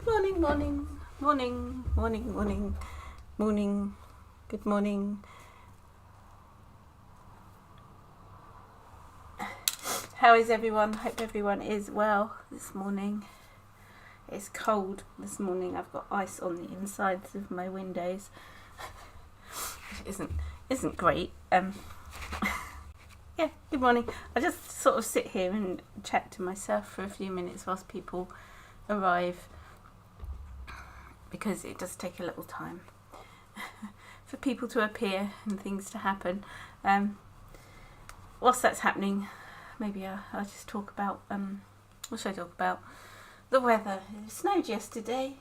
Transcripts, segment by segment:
Morning, morning, morning, morning, morning, morning, good morning. How is everyone? Hope everyone is well this morning. It's cold this morning. I've got ice on the insides of my windows. Which isn't great. Yeah, good morning. I just sort of sit here and chat to myself for a few minutes whilst people arrive, because it does take a little time for people to appear and things to happen. Whilst that's happening, maybe I'll just talk about, what should I talk about? The weather. It snowed yesterday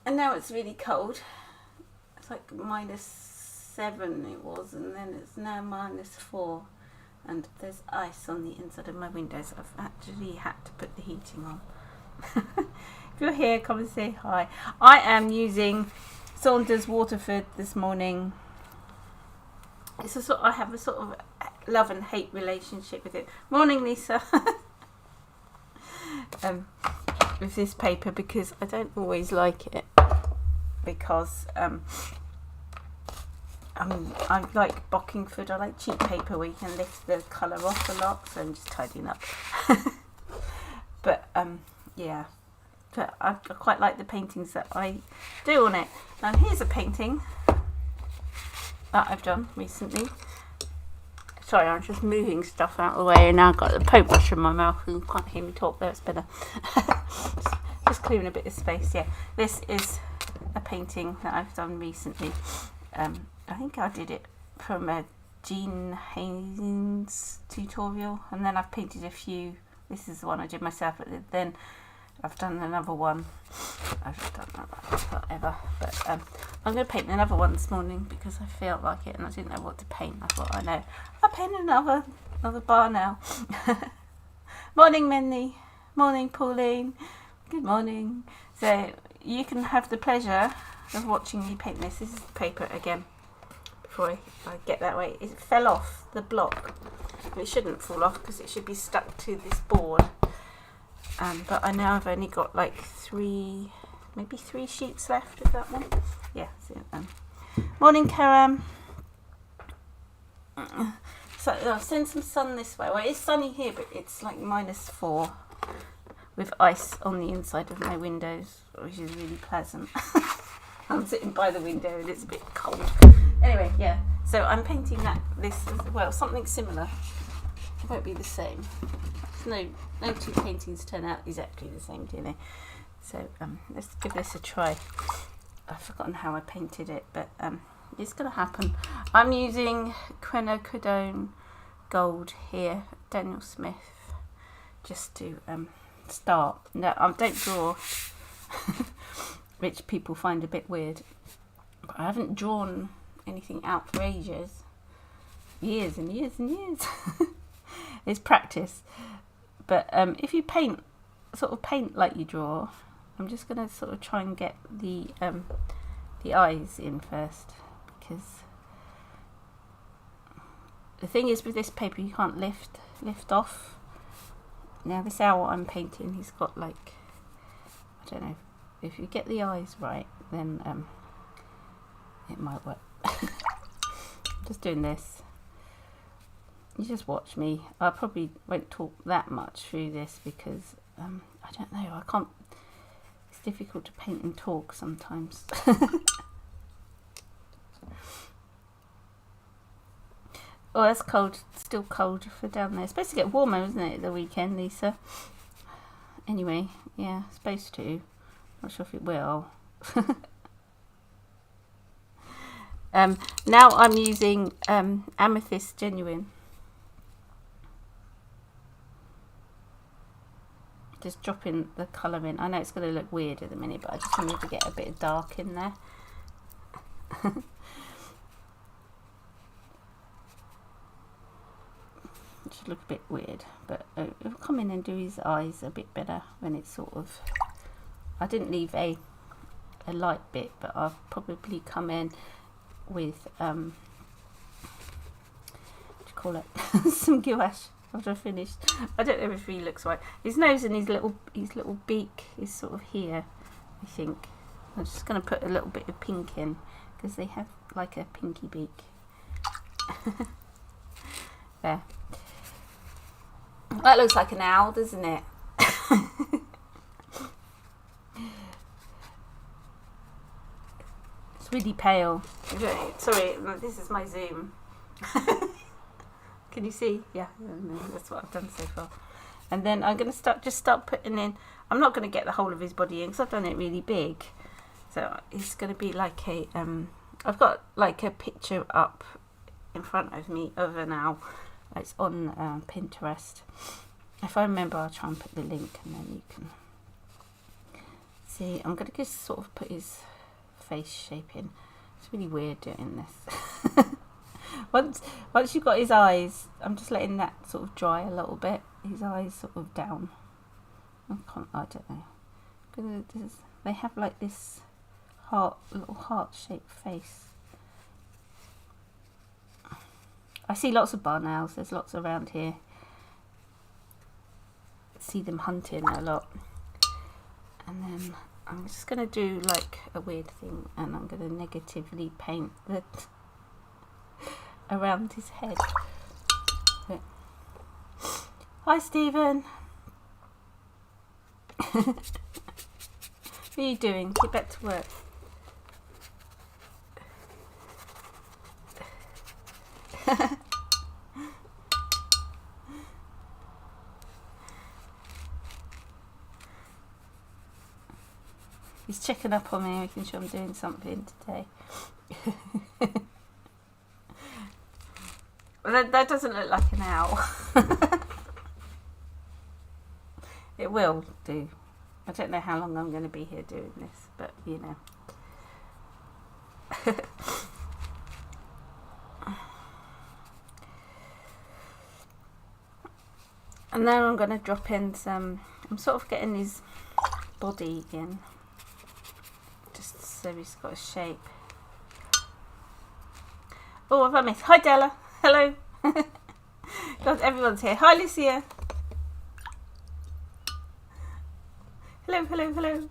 and now it's really cold. It's like -7 it was, and then it's now -4, and there's ice on the inside of my windows. I've actually had to put the heating on. If you're here, come and say hi. I am using Saunders Waterford this morning. I have a sort of love and hate relationship with it. Morning, Lisa. With this paper, because I don't always like it, because I like Bockingford. I like cheap paper where you can lift the colour off a lot, so I'm just tidying up. But yeah. But I quite like the paintings that I do on it. Now here's a painting that I've done recently. Sorry, I'm just moving stuff out of the way, and now I've got the paintbrush in my mouth and you can't hear me talk. There, it's better. Just clearing a bit of space. Yeah, this is a painting that I've done recently. I think I did it from a Jean Haynes tutorial, and then I've painted a few. This is the one I did myself, but then I've done another one. I've just done whatever. But I'm going to paint another one this morning because I felt like it and I didn't know what to paint. I thought, I know, I'll paint another bar now. Morning, Minnie. Morning, Pauline. Good morning. So you can have the pleasure of watching me paint this. This is the paper again. Before I get that way, it fell off the block. It shouldn't fall off because it should be stuck to this board. But I now have only got like maybe three sheets left of that one. Yeah. So, morning, Karam. So I'll send some sun this way. Well, it's sunny here, but it's like -4 with ice on the inside of my windows, which is really pleasant. I'm sitting by the window and it's a bit cold. Anyway, yeah. So I'm painting this as well, something similar. It won't be the same. No two paintings turn out exactly the same, do they? So let's give this a try. I've forgotten how I painted it, but it's going to happen. I'm using quinacridone gold here, Daniel Smith, just to start. No, I don't draw, which people find a bit weird. But I haven't drawn anything out for ages. Years and years and years. It's practice. But if you paint like you draw, I'm just going to sort of try and get the eyes in first, because the thing is with this paper you can't lift off. Now this owl I'm painting, he's got like, I don't know, if you get the eyes right, then it might work. Just doing this. You just watch me. I probably won't talk that much through this because I don't know, I can't, it's difficult to paint and talk sometimes. Oh, that's cold, still cold for down there. It's supposed to get warmer, isn't it, the weekend, Lisa? Anyway, yeah, supposed to. Not sure if it will. Now I'm using Amethyst Genuine. Just dropping the colour in. I know it's going to look weird at the minute, but I just wanted to get a bit of dark in there. It should look a bit weird, but it'll come in and do his eyes a bit better when it's sort of... I didn't leave a light bit, but I'll probably come in with what do you call it? Some gouache. after I finished. I don't know if he looks right. His nose and his little beak is sort of here, I think. I'm just going to put a little bit of pink in because they have like a pinky beak. There. That looks like an owl, doesn't it? It's really pale. Sorry, this is my zoom. Can you see? Yeah, that's what I've done so far. And then I'm going to start putting in. I'm not going to get the whole of his body in because I've done it really big. So it's going to be like a. I've got like a picture up in front of me of an owl. It's on Pinterest. If I remember, I'll try and put the link, and then you can see. I'm going to just sort of put his face shape in. It's really weird doing this. Once you've got his eyes, I'm just letting that sort of dry a little bit. His eyes sort of down. I don't know. They have like this little heart-shaped face. I see lots of barn owls. There's lots around here. See them hunting a lot. And then I'm just going to do like a weird thing, and I'm going to negatively paint that around his head. Hi, Stephen. What are you doing? Get back to work. He's checking up on me, making sure I'm doing something today. Well, that doesn't look like an owl. It will do. I don't know how long I'm going to be here doing this, but you know. And then I'm going to drop in some. I'm sort of getting his body in, just so he's got a shape. Oh, have I missed? Hi, Della. Hello. God, everyone's here. Hi, Lucia. Hello, hello, hello.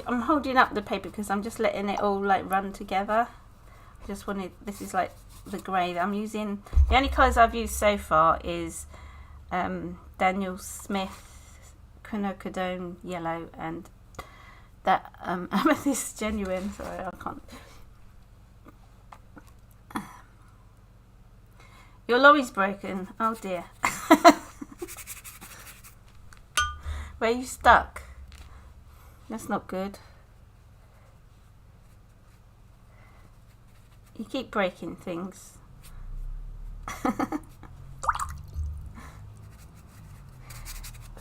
I'm holding up the paper because I'm just letting it all like run together. I just wanted, this is like the grey that I'm using. The only colours I've used so far is Daniel Smith quinacridone yellow and that amethyst genuine. Sorry, I can't. Your lorry's broken. Oh dear. Where are you stuck? That's not good. You keep breaking things.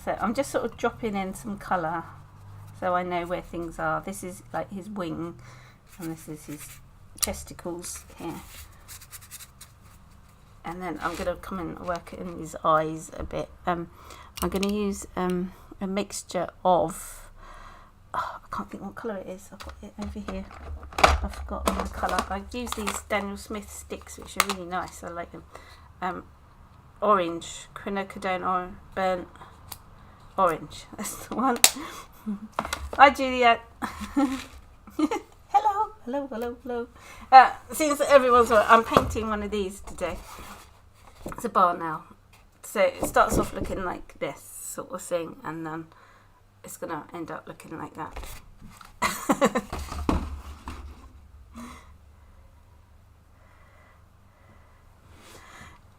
So I'm just sort of dropping in some colour so I know where things are. This is like his wing and this is his testicles here. And then I'm going to come and work in his eyes a bit. I'm going to use a mixture of, I can't think what colour it is. I've got it over here. I've forgotten the colour. I use these Daniel Smith sticks, which are really nice. I like them. Orange, quinacridone or burnt orange. That's the one. Hi, Juliet. Hello, hello, hello, hello. Since everyone's, I'm painting one of these today. It's a barn owl. So it starts off looking like this sort of thing, and then it's going to end up looking like that.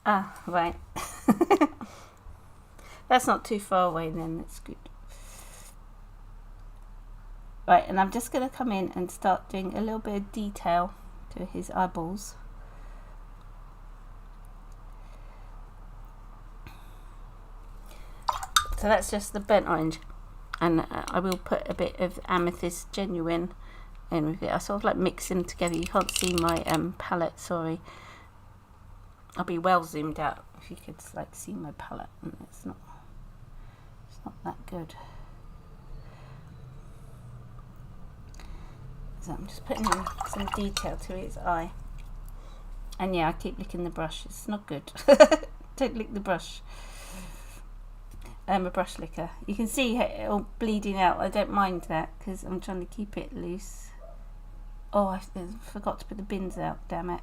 Ah, right. That's not too far away then, that's good. Right, and I'm just going to come in and start doing a little bit of detail to his eyeballs. So that's just the burnt orange, and I will put a bit of amethyst genuine in with it. I sort of like mix them together. You can't see my palette, sorry. I'll be well zoomed out if you could like see my palette, and it's not that good. So I'm just putting in some detail to his eye. And yeah, I keep licking the brush. It's not good. Don't lick the brush. I'm a brush licker. You can see it all bleeding out. I don't mind that because I'm trying to keep it loose. Oh, I forgot to put the bins out, damn it.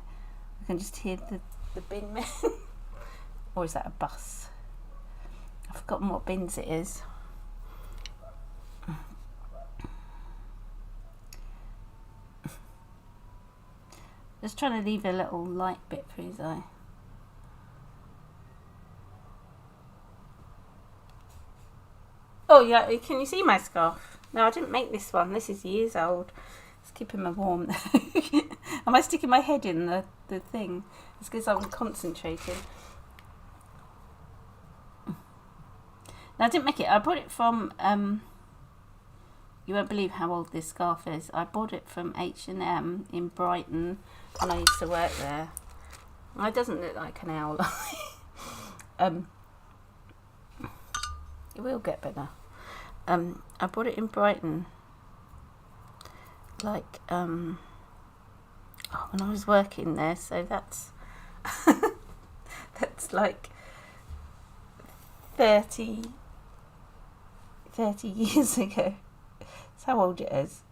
I can just hear the bin man. Or is that a bus? I've forgotten what bins it is. Just trying to leave a little light bit for his eye. Oh yeah, can you see my scarf? No, I didn't make this one. This is years old. It's keeping me warm. Am I sticking my head in the thing? It's because I'm concentrating. Now I didn't make it. I bought it from, you won't believe how old this scarf is. I bought it from H&M in Brighton when I used to work there. Well, it doesn't look like an owl. It will get better. I bought it in Brighton, like when I was working there. So that's that's like 30 years ago. That's how old it is.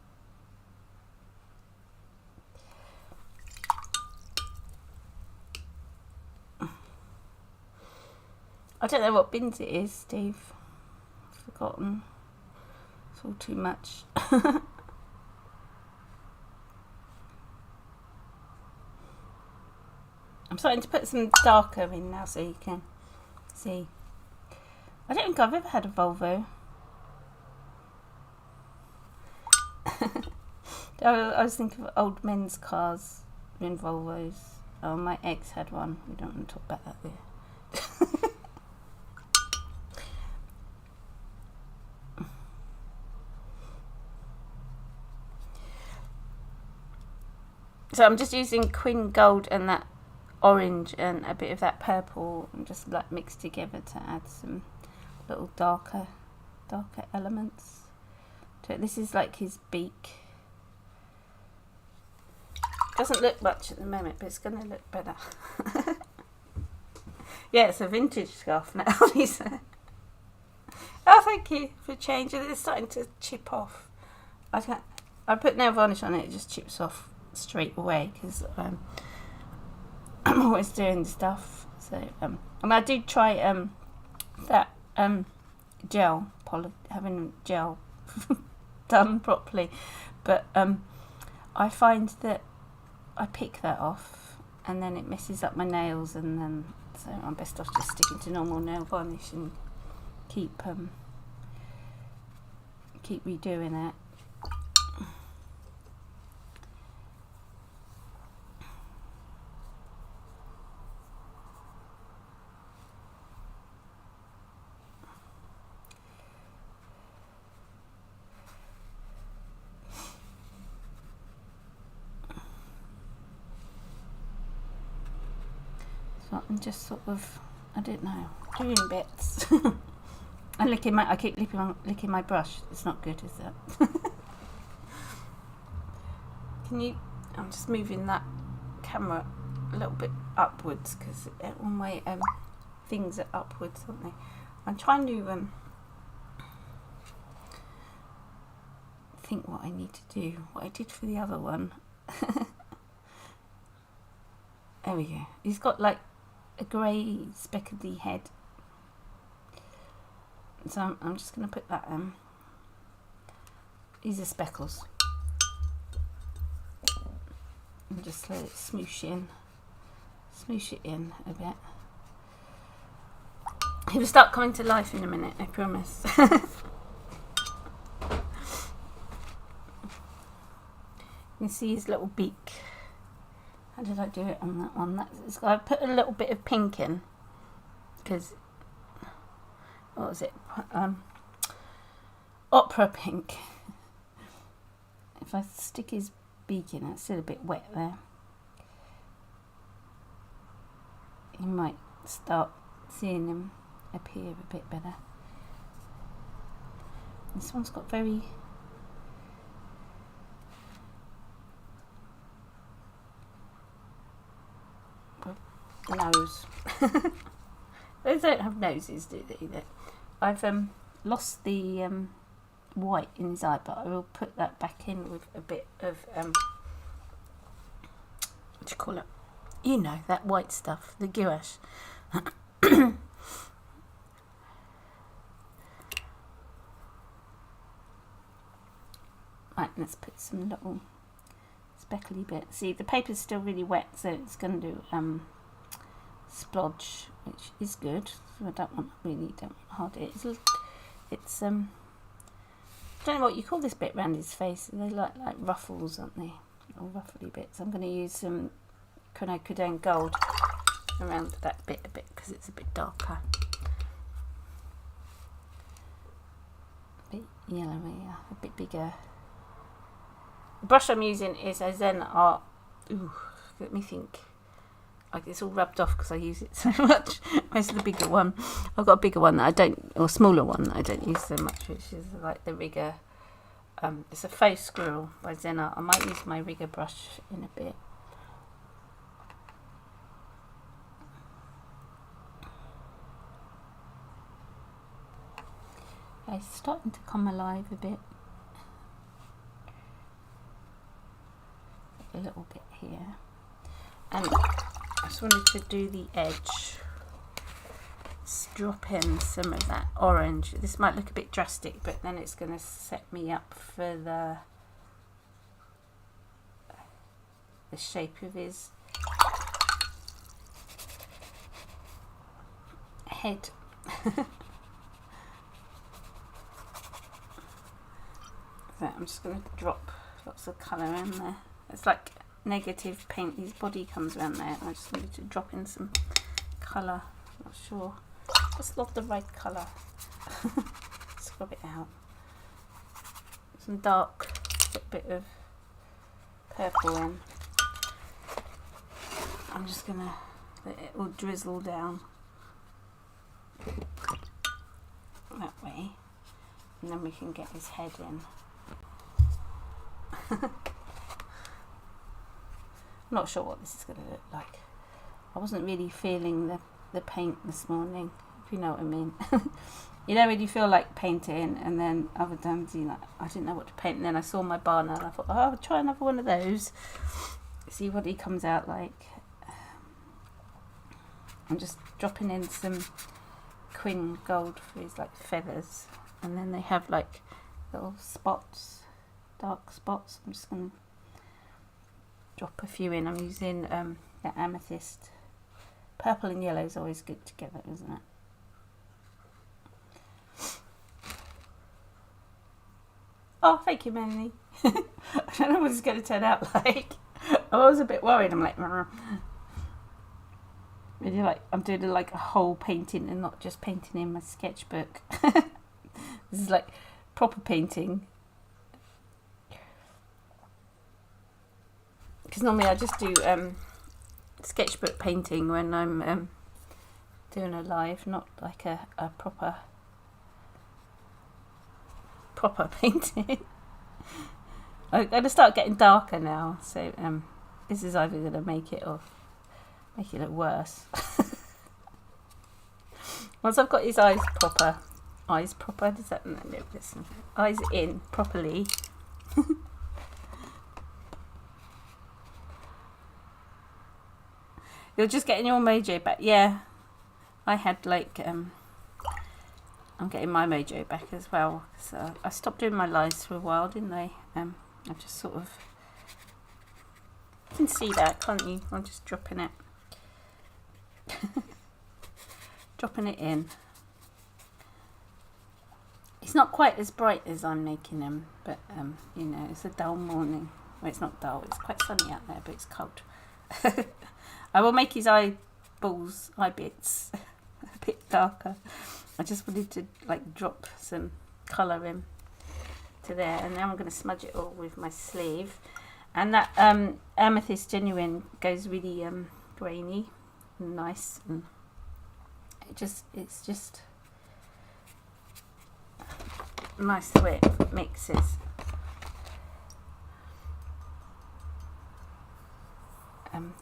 I don't know what bins it is, Steve. I've forgotten. It's all too much. I'm starting to put some darker in now so you can see. I don't think I've ever had a Volvo. I was thinking of old men's cars in Volvos. Oh, my ex had one. We don't want to talk about that there. So I'm just using Quin Gold and that orange and a bit of that purple and just like mixed together to add some little darker elements to it. This is like his beak. Doesn't look much at the moment, but it's going to look better. Yeah, it's a vintage scarf now. Oh, thank you for changing. It's starting to chip off. I put nail varnish on it, it just chips off straight away because I'm always doing stuff. So and I did try that gel having gel done properly, but I find that I pick that off and then it messes up my nails, and then so I'm best off just sticking to normal nail varnish and keep redoing it. I'm just sort of, I don't know, doing bits. And I keep licking my brush. It's not good, is it? I'm just moving that camera a little bit upwards because all my things are upwards, aren't they? I'm trying to think what I need to do, what I did for the other one. There we go. He's got like a grey speckledy head, so I'm just going to put that these are speckles, and just let it smoosh it in a bit. He will start coming to life in a minute, I promise. You can see his little beak. How did I do it on that one? I put a little bit of pink in because, what was it? Opera pink. If I stick his beak in, it's still a bit wet there. You might start seeing him appear a bit better. This one's got very nose. Those don't have noses, do they? I've lost the white in his eye, but I will put that back in with a bit of what do you call it? You know, that white stuff, the gouache. Right, let's put some little speckly bits. See, the paper's still really wet, so it's going to do splodge, which is good. So I don't want hard. It's I don't know what you call this bit around his face. They're like ruffles, aren't they? Little ruffly bits. I'm going to use some quinacridone gold around that bit a bit because it's a bit darker. A bit yellowy, a bit bigger. The brush I'm using is a Zen Art. Ooh, let me think. Like, it's all rubbed off because I use it so much. Where's the bigger one? I've got a bigger one that I don't, or smaller one that I don't use so much, which is like the rigger. It's a faux squirrel by Zen Art. I might use my rigger brush in a bit. It's starting to come alive a bit. A little bit here, and I just wanted to do the edge. Let's drop in some of that orange. This might look a bit drastic, but then it's going to set me up for the shape of his head. So I'm just going to drop lots of colour in there. It's like negative paint. His body comes around there. I just need to drop in some colour. Not sure. Just love the right colour. Scrub it out. Some dark, bit of purple in. I'm just gonna let it all drizzle down that way, and then we can get his head in. Not sure what this is going to look like. I wasn't really feeling the paint this morning, if you know what I mean. You know when you feel like painting, and then other times you know, I didn't know what to paint, and then I saw my banner and I thought, oh, I'll try another one of those, see what he comes out like. I'm just dropping in some quin gold for his like feathers, and then they have like little spots, dark spots. I'm just going to drop a few in. I'm using the amethyst. Purple and yellow is always good together, isn't it? Oh, thank you, Melanie. I don't know what it's going to turn out like. I was a bit worried. I'm like, really, like I'm doing like a whole painting and not just painting in my sketchbook. This is like proper painting. Because normally I just do sketchbook painting when I'm doing a live, not like a proper painting. I'm going to start getting darker now, so this is either going to make it or make it look worse. Once I've got his eyes proper, does that, no, listen, eyes in properly. You're just getting your mojo back. Yeah, I had like I'm getting my mojo back as well. So I stopped doing my lives for a while, didn't I? I just sort of, you can see that, can't you? I'm just dropping it, dropping it in. It's not quite as bright as I'm making him, but you know, it's a dull morning. Well, it's not dull. It's quite sunny out there, but it's cold. I will make his eye bits a bit darker. I just wanted to like drop some colour in to there, and now I'm going to smudge it all with my sleeve. And that amethyst genuine goes really grainy and nice, and it's just nice the way it mixes.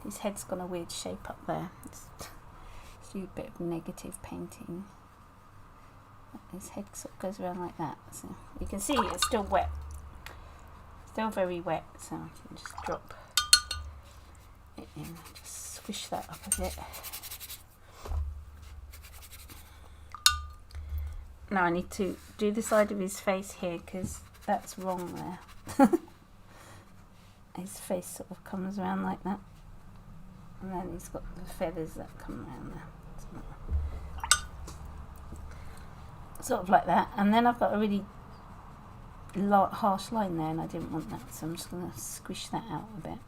his head's got a weird shape up there. Let's do a bit of negative painting. His head sort of goes around like that, so you can see it's still wet, still very wet, so I can just drop it in, just squish that up a bit. Now I need to do the side of his face here because that's wrong there. His face sort of comes around like that, and then he's got the feathers that come around there. Sort of like that, and then I've got a really harsh line there, and I didn't want that, so I'm just going to squish that out a bit.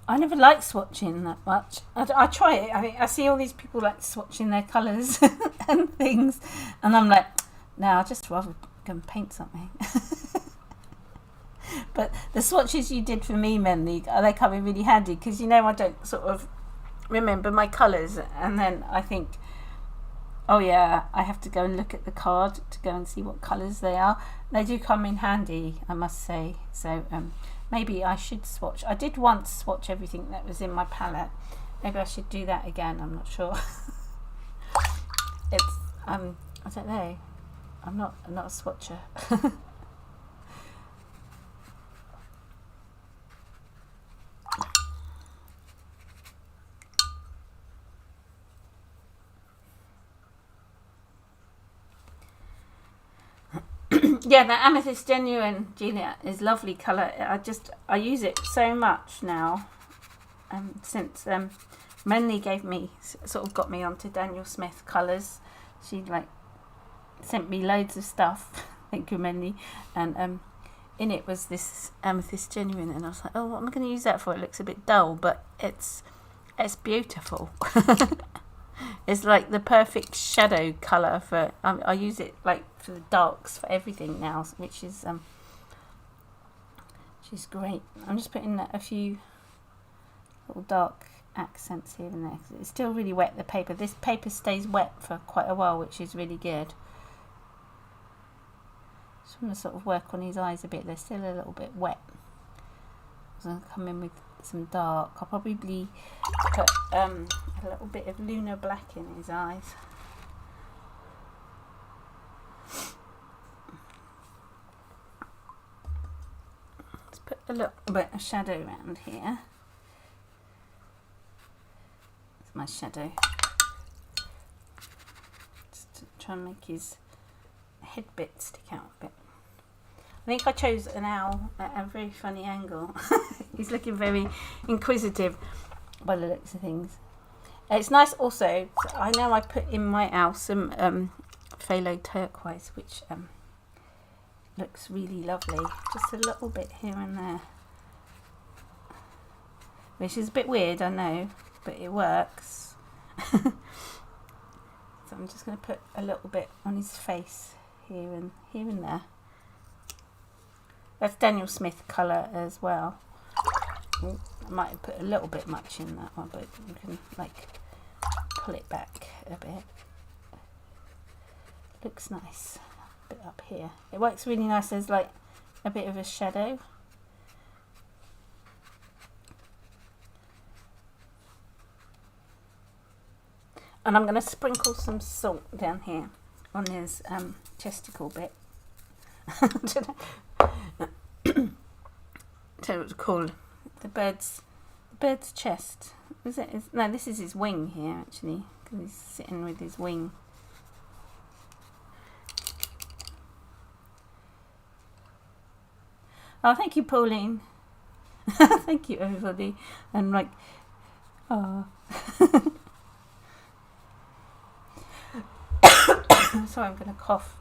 I never like swatching that much. I try it. I mean, I see all these people like swatching their colours and things, and I'm like, no, I'd just rather go and paint something. But the swatches you did for me, Mendy, they come in really handy because, you know, I don't sort of remember my colours, and then I think, oh yeah, I have to go and look at the card to go and see what colours they are. They do come in handy, I must say. So maybe I should swatch. I did once swatch everything that was in my palette. Maybe I should do that again. I'm not sure. It's I don't know. I'm not a swatcher. Yeah, the Amethyst Genuine, Julia, is lovely colour. I use it so much now, since Mendy gave me, sort of got me onto Daniel Smith colours. She like sent me loads of stuff. Thank you, Mendy. And in it was this Amethyst Genuine, and I was like, oh, what am I going to use that for? It looks a bit dull, but it's beautiful. It's like the perfect shadow colour for. I use it like for the darks for everything now, which is she's great. I'm just putting a few little dark accents here and there. It's still really wet, the paper. This paper stays wet for quite a while, which is really good. Just want to sort of work on his eyes a bit. They're still a little bit wet. So I'm going to come in with some dark. I'll probably put a little bit of lunar black in his eyes. Let's put a little bit of shadow around here. That's my shadow. Just to try and make his head bit stick out a bit. I think I chose an owl at a very funny angle. He's looking very inquisitive by the looks of things. It's nice also, I know I put in my owl some phthalo turquoise, which looks really lovely. Just a little bit here and there. Which is a bit weird, I know, but it works. So I'm just going to put a little bit on his face here and there. That's Daniel Smith colour as well. I might have put a little bit much in that one, but you can like pull it back a bit. Looks nice. A bit up here. It works really nice as like a bit of a shadow. And I'm going to sprinkle some salt down here on his testicle bit. So it's called the bird's chest. Is it? No, this is his wing here actually, because he's sitting with his wing. Oh, thank you, Pauline. Thank you, everybody. And like, oh. Sorry, I'm going to cough.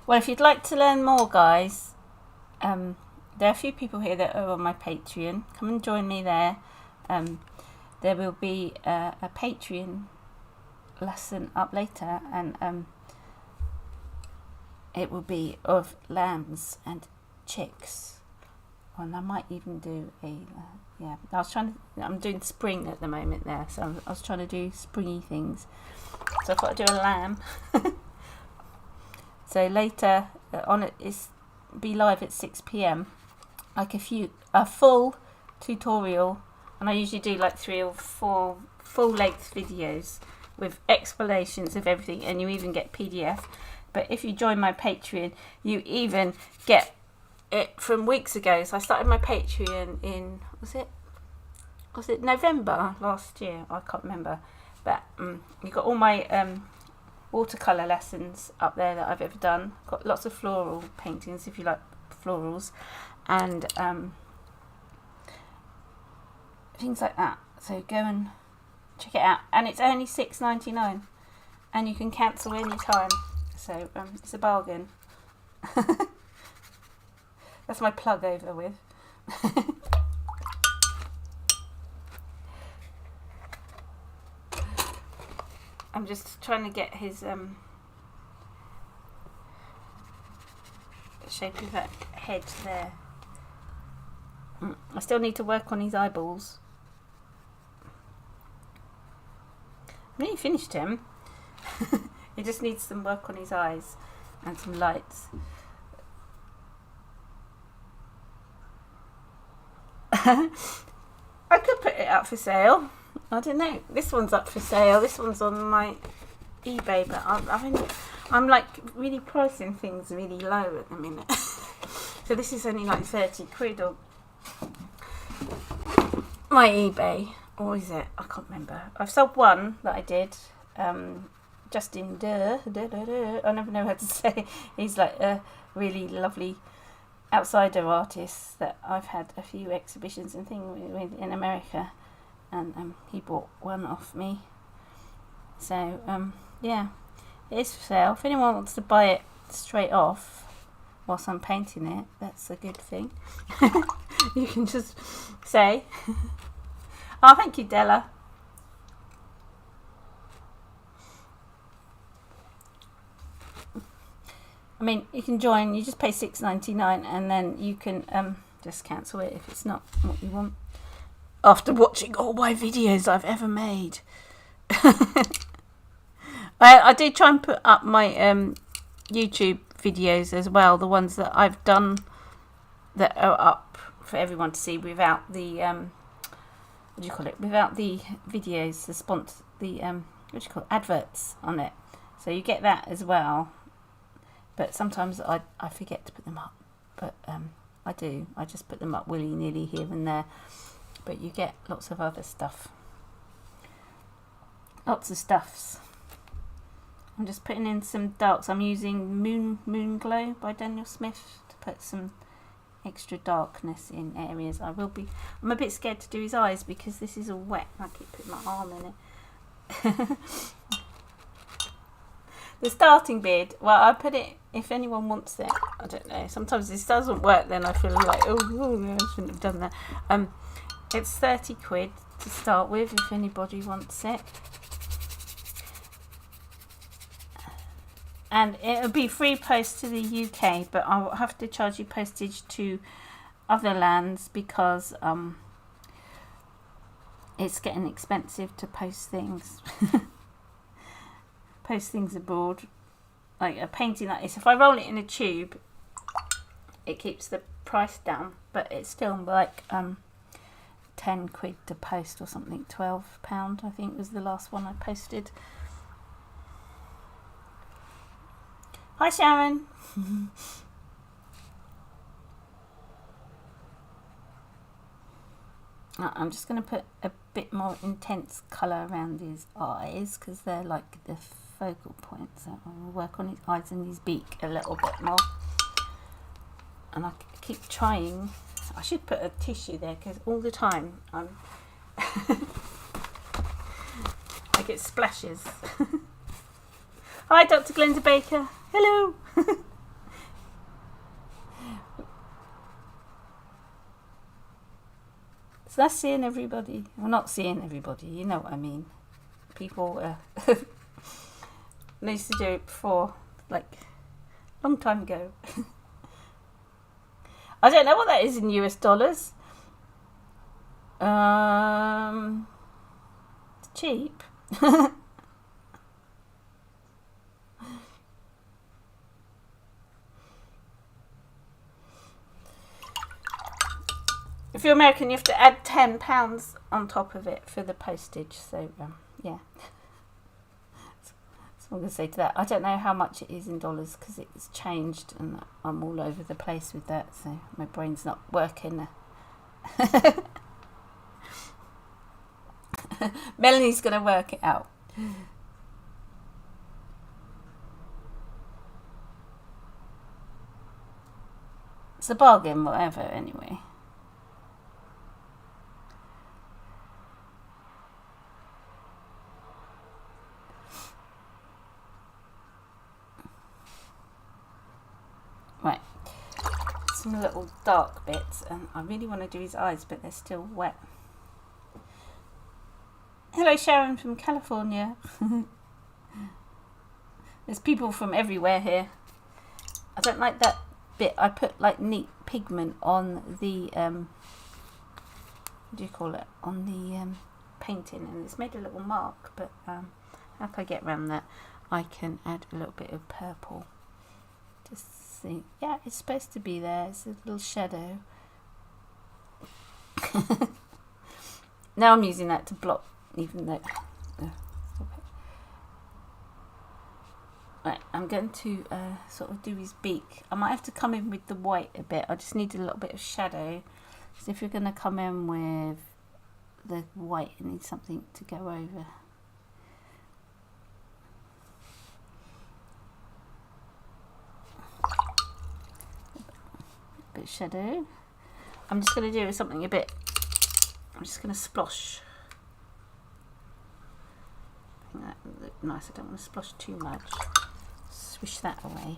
Well, if you'd like to learn more, guys, there are a few people here that are on my Patreon. Come and join me there. there will be a Patreon lesson up later, and it will be of lambs and chicks, and I might even do a yeah, I'm doing spring at the moment there, so I was trying to do springy things, so I thought I'd do a lamb. So later on it's be live at 6 p.m, like a full tutorial, and I usually do like 3 or 4 full length videos with explanations of everything, and you even get PDF. But if you join my Patreon, you even get it from weeks ago. So I started my Patreon in, was it November last year? I can't remember. But you got all my watercolour lessons up there that I've ever done. Got lots of floral paintings if you like florals, and things like that. So go and check it out, and it's only $6.99, and you can cancel any time. So it's a bargain. That's my plug over with. I'm just trying to get his shape of that head there. I still need to work on his eyeballs. I nearly finished him. He just needs some work on his eyes and some lights. I could put it up for sale. I don't know. This one's up for sale. This one's on my eBay, but I'm like really pricing things really low at the minute. So this is only like 30 quid on my eBay. Or is it? I can't remember. I've sold one that I did. Justin I never know how to say. He's like a really lovely outsider artist that I've had a few exhibitions and things with in America, and he bought one off me. So yeah, it is for sale. If anyone wants to buy it straight off whilst I'm painting it, that's a good thing. You can just say, oh, thank you, Della. I mean, you can join, you just pay $6.99, and then you can just cancel it if it's not what you want. After watching all my videos I've ever made. I did try and put up my YouTube videos as well, the ones that I've done that are up for everyone to see without the, what do you call it, without the videos, the adverts on it. So you get that as well. But sometimes I forget to put them up. But I do. I just put them up willy-nilly here and there. But you get lots of other stuff. Lots of stuffs. I'm just putting in some darks. I'm using Moon Glow by Daniel Smith to put some extra darkness in areas. I'm a bit scared to do his eyes because this is all wet. I keep putting my arm in it. The starting bead, well, I put it, if anyone wants it, I don't know, sometimes this doesn't work, then I feel like, oh I shouldn't have done that. It's 30 quid to start with, if anybody wants it. And it'll be free post to the UK, but I'll have to charge you postage to other lands because it's getting expensive to post things. Post things abroad, like a painting like this. If I roll it in a tube, it keeps the price down, but it's still like 10 quid to post or something. £12 I think was the last one I posted. Hi Sharon. I'm just going to put a bit more intense colour around his eyes because they're like the focal point. So I'll work on his eyes and his beak a little bit more. And I keep trying. I should put a tissue there because all the time I get splashes. Hi Dr. Glenda Baker. Hello. It's nice seeing everybody. Well, not seeing everybody, you know what I mean. People I used to do it before, like, long time ago. I don't know what that is in US dollars. It's cheap. If you're American, you have to add £10 on top of it for the postage. So, yeah. That's what I'm going to say to that. I don't know how much it is in dollars because it's changed and I'm all over the place with that. So, my brain's not working. Melanie's going to work it out. It's a bargain, whatever, anyway. Right, some little dark bits, and I really want to do his eyes, but they're still wet. Hello Sharon from California. There's people from everywhere here. I don't like that bit. I put like neat pigment on the what do you call it, on the painting, and it's made a little mark, but how can I get around that? I can add a little bit of purple. Just see, yeah, it's supposed to be there. It's a little shadow. Now I'm using that to block, even though right, I'm going to sort of do his beak. I might have to come in with the white a bit. I just need a little bit of shadow. So if you're going to come in with the white, you need something to go over. A bit of shadow. I'm just going to do something a bit. I'm just going to splosh. I think that would look nice. I don't want to splosh too much. Swish that away.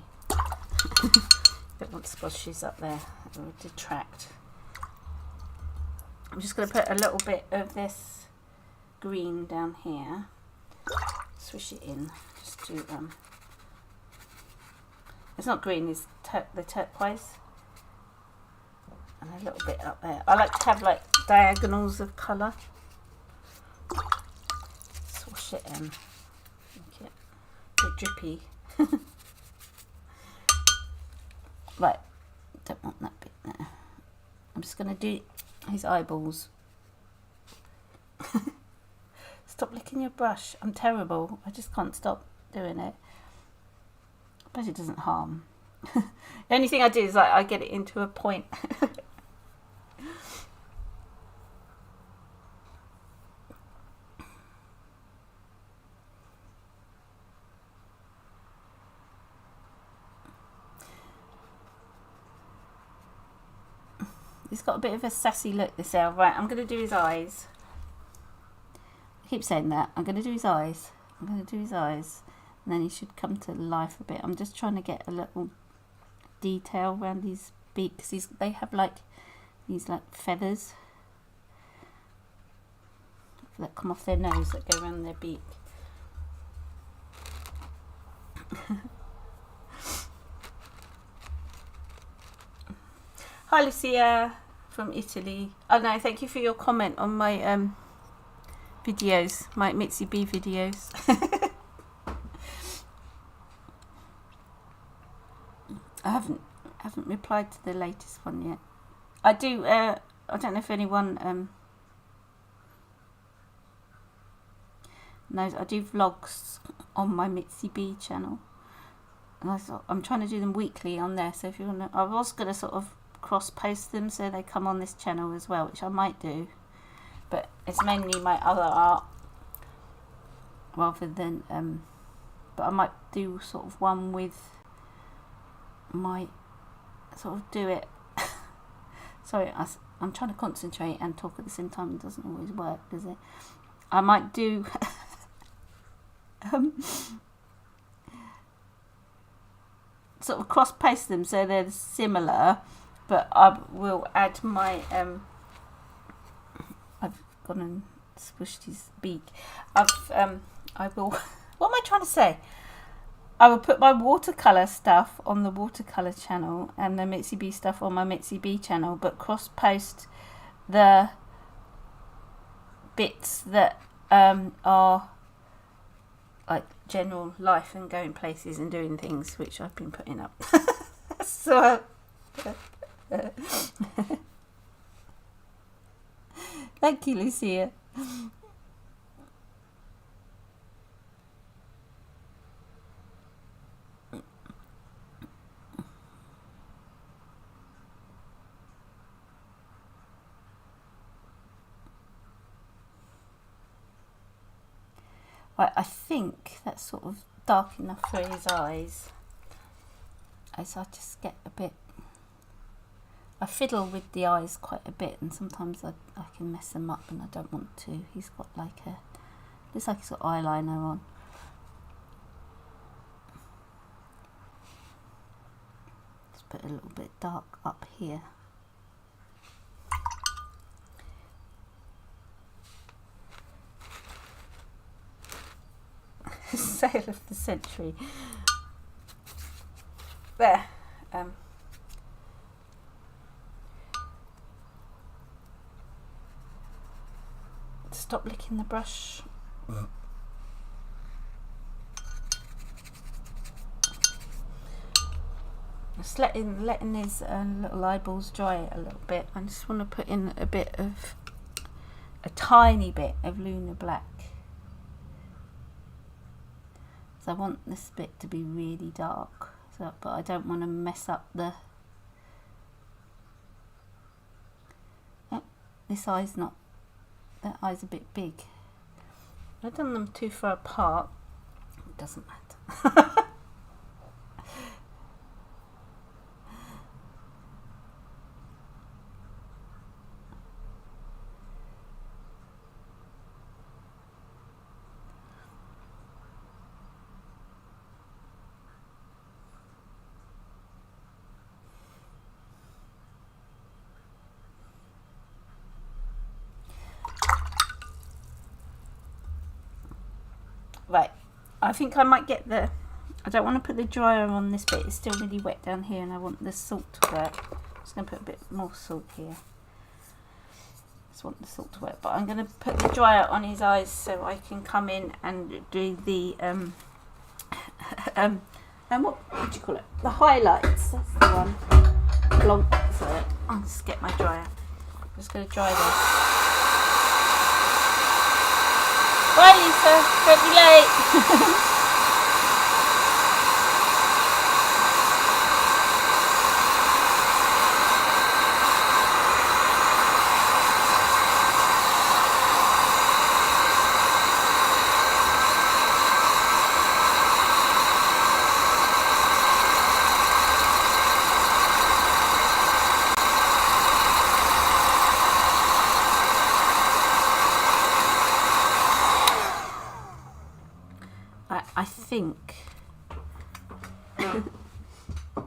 Don't want splashes up there. It will detract. I'm just going to put a little bit of this green down here. Swish it in. Just to it's not green. It's the turquoise. And a little bit up there. I like to have like diagonals of colour. Swash it in. Make it a bit drippy. Right, don't want that bit there. I'm just going to do his eyeballs. Stop licking your brush. I'm terrible. I just can't stop doing it. But it doesn't harm. The only thing I do is I get it into a point. He's got a bit of a sassy look, this elf. Right, I'm going to do his eyes. I keep saying that. I'm going to do his eyes. I'm going to do his eyes. And then he should come to life a bit. I'm just trying to get a little detail around his beak. Because they have like these like feathers that come off their nose that go around their beak. Hi Lucia from Italy. Oh no, thank you for your comment on my videos, my Mitsi B videos. I haven't replied to the latest one yet. I do. I don't know if anyone knows. I do vlogs on my Mitsi B channel, and I'm trying to do them weekly on there. So if you want to, I was going to sort of cross post them so they come on this channel as well, which I might do, but it's mainly my other art rather than but I might do sort of one with my sort of do it. Sorry, I'm trying to concentrate and talk at the same time. It doesn't always work, does it? I might do sort of cross paste them so they're similar, but I will add my gone and squished his beak. I will, what am I trying to say? I will put my watercolour stuff on the watercolour channel and the Mitsi B stuff on my Mitsi B channel, but cross post the bits that are like general life and going places and doing things, which I've been putting up. So thank you, Lucia. Right, I think that's sort of dark enough for his eyes. So I just get a bit, I fiddle with the eyes quite a bit, and sometimes I can mess them up and I don't want to. He's got like a, looks like he's got eyeliner on. Just put a little bit dark up here. Sale of the century. There. Stop licking the brush. Just letting his little eyeballs dry a little bit. I just want to put in a tiny bit of Lunar Black. So I want this bit to be really dark, so, but I don't want to mess up the... Oh, this eye's not... That eye's a bit big. I've done them too far apart. It doesn't matter. Right, I think I might get the, I don't want to put the dryer on this bit, it's still really wet down here and I want the salt to work. I'm just going to put a bit more salt here. Just want the salt to work, but I'm going to put the dryer on his eyes so I can come in and do the, and what do you call it? The highlights, that's the one. Blonk, sorry, I'll just get my dryer. I'm just going to dry this. Bye Lisa, don't be late.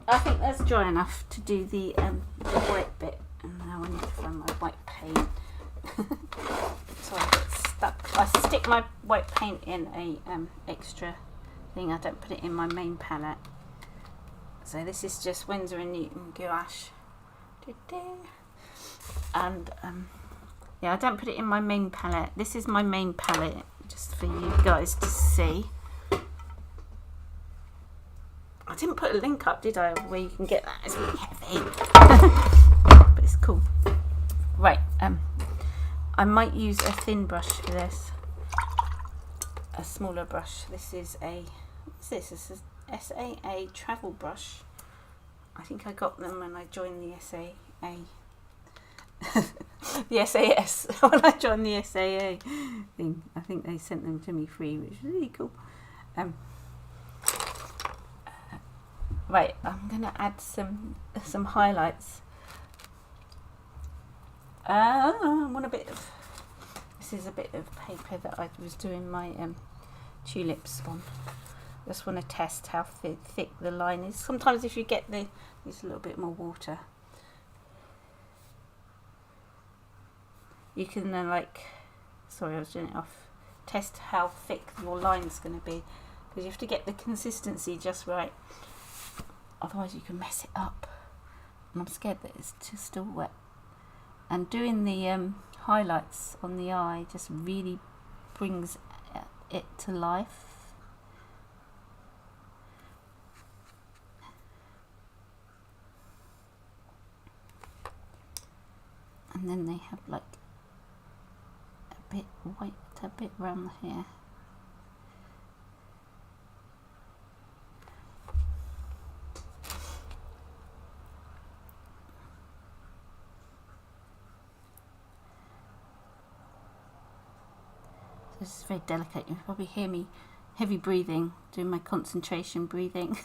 I think that's dry enough to do the white bit, and now I need to find my white paint. So I get stuck. I stick my white paint in a extra thing. I don't put it in my main palette. So this is just Winsor & Newton gouache, and yeah, I don't put it in my main palette. This is my main palette, just for you guys to see. I didn't put a link up, did I, where you can get that? It's really heavy. But it's cool. Right, I might use a thin brush for this. A smaller brush. This is a, what's this? This is SAA travel brush. I think I got them when I joined the SAA. The SAS. When I joined the SAA thing. I think they sent them to me free, which is really cool. Right, I'm going to add some highlights. I want a bit of, this is a bit of paper that I was doing my tulips on. Just want to test how thick the line is. Sometimes if you get there's a little bit more water, you can then like sorry, I was doing it off. Test how thick your line's going to be, because you have to get the consistency just right, otherwise you can mess it up, and I'm scared that it's just still wet. And doing the highlights on the eye just really brings it to life. And then they have like a bit white, a bit around the hair. So this is very delicate. You can probably hear me heavy breathing, doing my concentration breathing.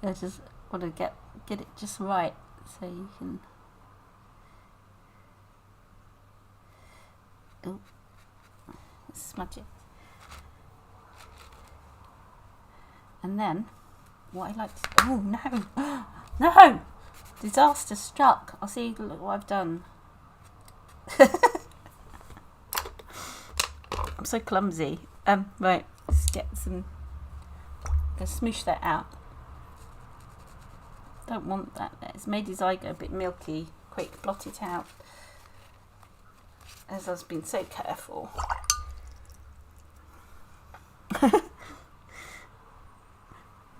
I just want to get it just right, so you can. Oh, smudge it. And then, what I like to. Oh no! No! Disaster struck. I'll see. Look what I've done. I'm so clumsy. Right. Let's get some. Let's smoosh that out. Don't want that there. It's made his eye go a bit milky. Quick, blot it out. As I've been so careful.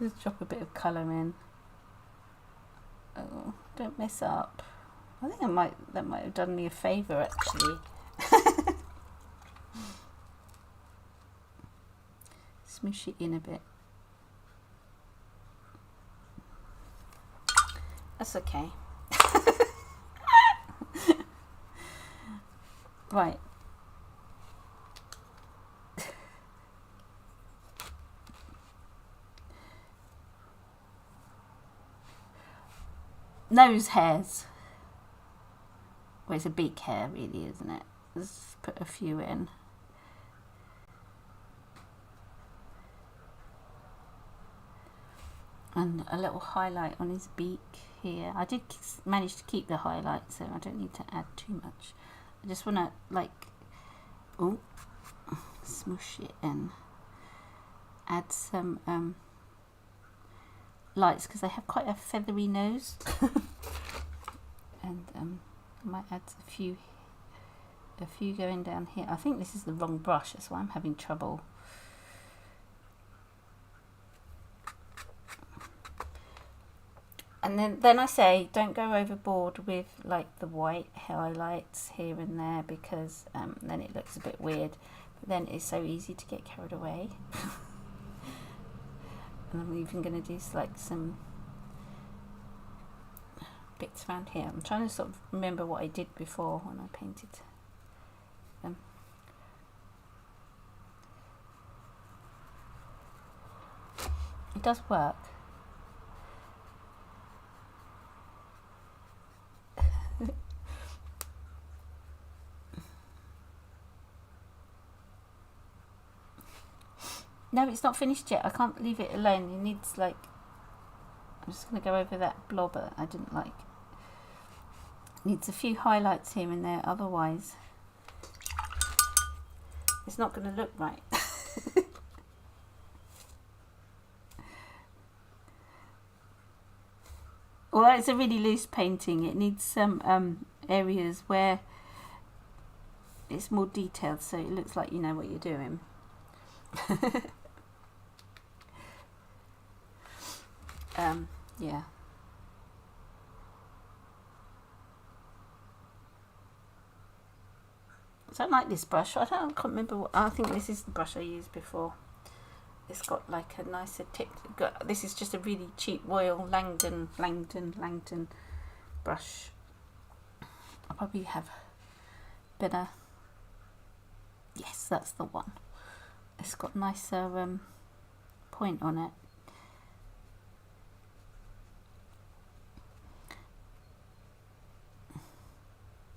Just drop a bit of colour in. Oh, don't mess up. I think that might have done me a favour actually. Smoosh it in a bit. That's okay. Right. Nose hairs. Well, it's a beak hair really, isn't it? Let's put a few in. And a little highlight on his beak here. I did manage to keep the highlight, so I don't need to add too much. I just want to like, oh, smoosh it in. Add some lights, because they have quite a feathery nose. And I might add a few going down here. I think this is the wrong brush, that's why I'm having trouble. And then I say, don't go overboard with like the white highlights here and there, because then it looks a bit weird. But then it's so easy to get carried away. And I'm even going to do like some bits around here. I'm trying to sort of remember what I did before when I painted them. It does work. No, it's not finished yet. I can't leave it alone. It needs like, I'm just going to go over that blob that I didn't like. It needs a few highlights here and there, otherwise it's not going to look right. Although it's a really loose painting, it needs some areas where it's more detailed, so it looks like you know what you're doing. Yeah. I don't like this brush. I can't remember what. I think this is the brush I used before. It's got like a nicer tip. This is just a really cheap Royal Langdon brush. I probably have better. Yes, that's the one. It's got nicer point on it.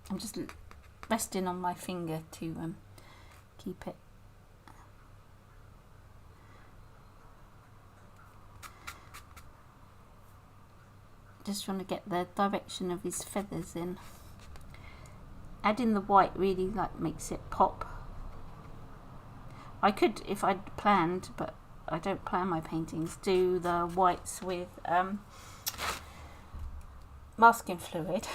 I'm just resting on my finger to keep it. Just trying to get the direction of his feathers in. adding the white really like makes it pop. I could, if I'd planned, but I don't plan my paintings, do the whites with masking fluid.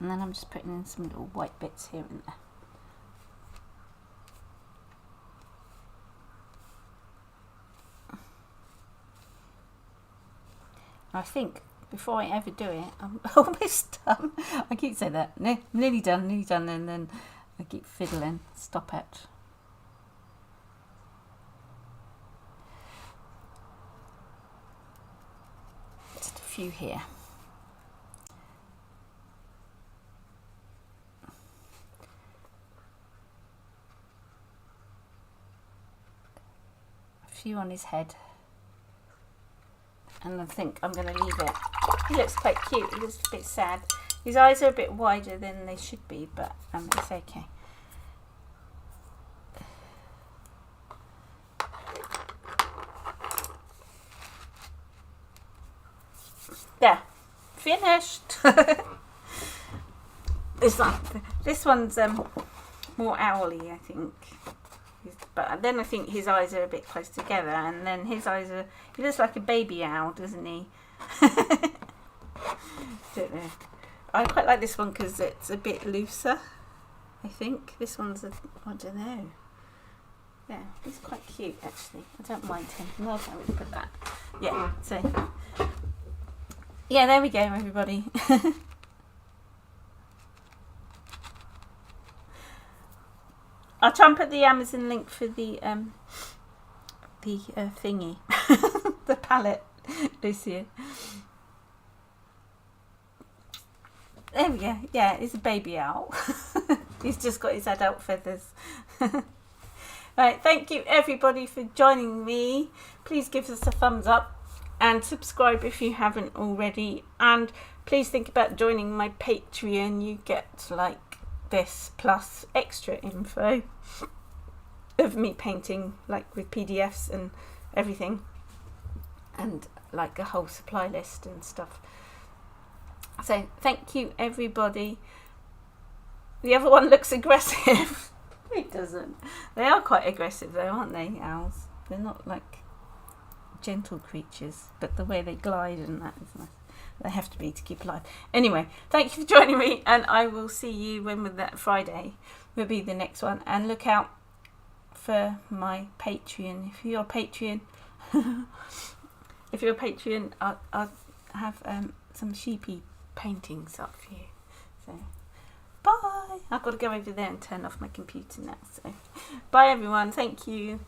And then I'm just putting in some little white bits here and there. I think before I ever do it, I'm almost done. I keep saying that, nearly done, and then I keep fiddling. Stop it. Just a few here. A few on his head. And I think I'm going to leave it. He looks quite cute. He looks a bit sad. His eyes are a bit wider than they should be, but it's okay. There, finished. This one's more owly, I think. But then I think his eyes are a bit close together, and then his eyes are... He looks like a baby owl, doesn't he? Don't know. I quite like this one because it's a bit looser, I think. This one's I don't know. Yeah, he's quite cute, actually. I don't mind him. No, I would put that. Yeah, so... Yeah, there we go, everybody. I'll try and put the Amazon link for the thingy, the palette, Lucia. There we go. Yeah, it's a baby owl. He's just got his adult feathers. Right, thank you everybody for joining me. Please give us a thumbs up and subscribe if you haven't already. And please think about joining my Patreon. You get like this plus extra info of me painting, like with PDFs and everything, and like a whole supply list and stuff. So thank you everybody. The other one looks aggressive. It doesn't. They are quite aggressive though, aren't they, owls? They're not like gentle creatures, but the way they glide and that is nice. They have to be to keep alive. Anyway, thank you for joining me, and I will see you when with that Friday will be the next one. And look out for my Patreon. If you're a Patreon, I'll have some sheepy paintings up for you. So bye. I've got to go over there and turn off my computer now. So bye everyone. Thank you.